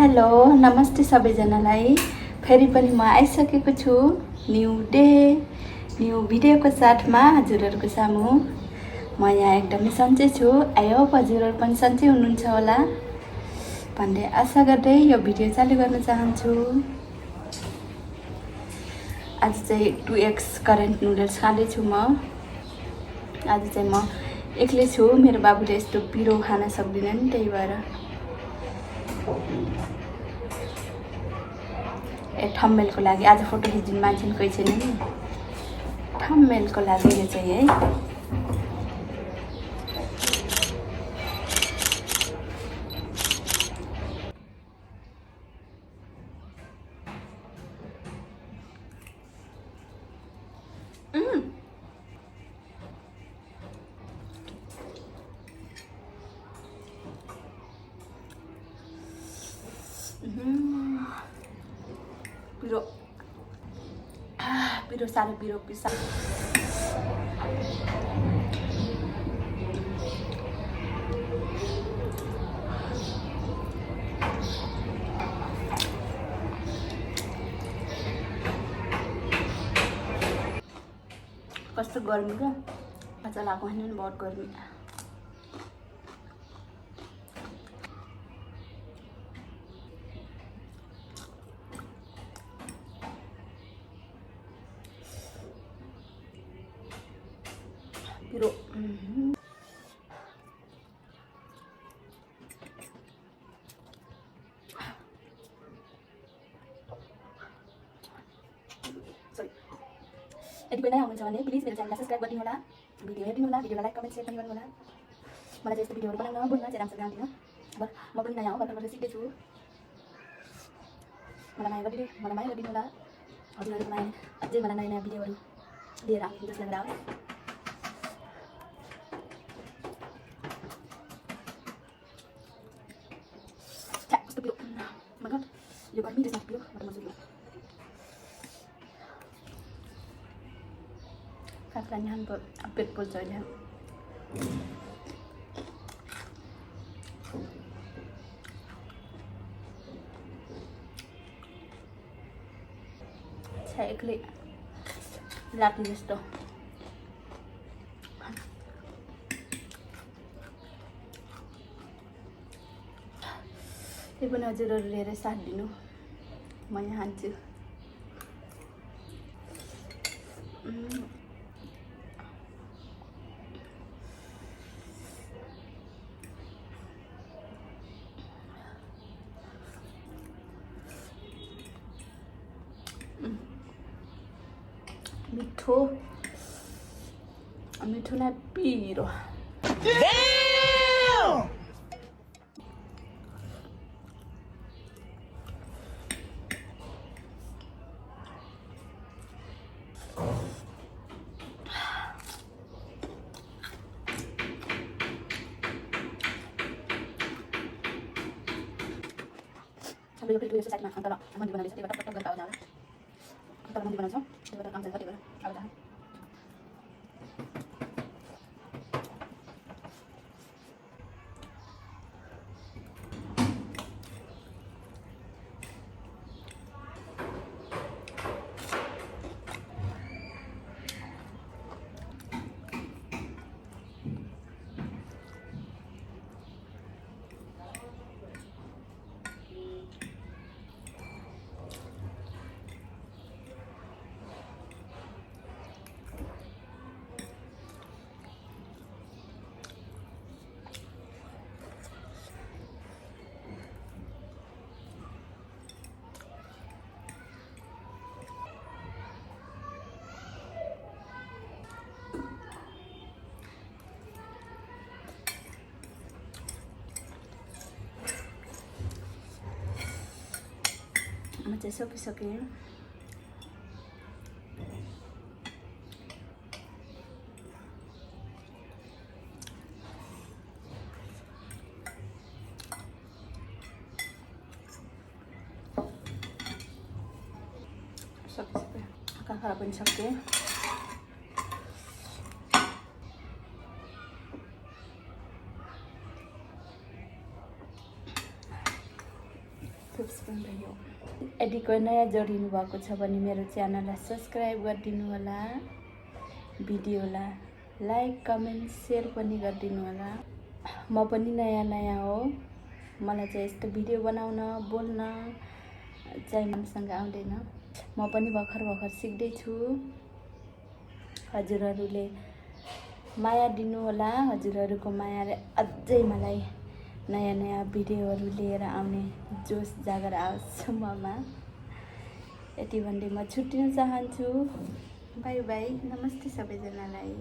Hello नमस्ते सबैजनालाई फेरि पनि म आइसकेको छु न्यू डे न्यू भिडियोको साथमा हजुरहरूको सामु। म यहाँ एकदमै सन्चै छु। आई होप हजुरहरू पनि सन्चै हुनुहुन्छ होला भन्ने आशा गर्दै यो भिडियो चालु गर्न चाहन्छु। आज चाहिँ 2x करेन्ट नुडल्स खाँदैछु म। आज चाहिँ म एक्लै छु, मेरो बाबुले यस्तो पिरो खान सक्दिनन्, त्यही भएर थम्बनेलको लागि आज फोटो खिच्दिनु मान्छे कोही छैन नि, थम्बनेलको लागि यो चाहिँ है। पिरो पिरो साह्रै पिरो पिसा कस्तो गर्मी क्या, अच्छा लागेको होइन नि, बहुत गर्मी। पिरो यदि कोही नयाँ हुनुहुन्छ भने प्लिज मेरो च्यानललाई सब्सक्राइब गरिदिनु होला, भिडियो हेरिदिनु होला, भिडियोलाई लाइक कमेन्ट सेयर पनि गर्नु होला। मलाई चाहिँ यस्तो भिडियोहरू बनाउन बोल्न चाहिँ राम्रो जान्दिनँ। अब म पनि नयाँ हो, भर्खर सिक्दैछु। मलाई माया गरिदिनु होला। हजुरहरूको माया अझै मलाई नयाँ नयाँ भिडियोहरू लिएर आउने जसले गर्दा आओस्। कस्तो पिरो, my god, यो गर्मी त्यसमा पिरो म त मजुर खाने हाम्रो पेट पोल्छ अहिले। एक्लै लाटी जस्तो त्यही पनि हजुरहरू लिएर साथ दिनु, म यहाँ खान्छु। मिठो मिठो न पिरो। हाम्रो यो प्लेट उयो साइडमा अन्त मन्दिर बनाउँदैछ, त्यही भएर टक गरेर आवाज आउँछ। अन्त मन्दिर बनाउँछौँ, त्यही भएर काम जान्छ, त्यही भएर आवाज आउँछ। म चाहिँ सकिसकेँ। काँक्रा पनि सके। यदिको नयाँ जोडिनु भएको छ भने मेरो च्यानललाई सब्सक्राइब गरिदिनु होला, भिडियोलाई लाइक कमेन्ट सेयर पनि गरिदिनु होला। म पनि नयाँ हो, मलाई चाहिँ यस्तो भिडियो बनाउन बोल्न चाहिँ मनसँग आउँदैन। म पनि भर्खर सिक्दैछु। हजुरहरूले माया दिनु होला, हजुरहरूको मायाले अझै मलाई नयाँ भिडियोहरू लिएर आउने जोस जागर आओस् ममा। यति भन्दै म छुट्टिन चाहन्छु। बाई बाई, नमस्ते सबैजनालाई।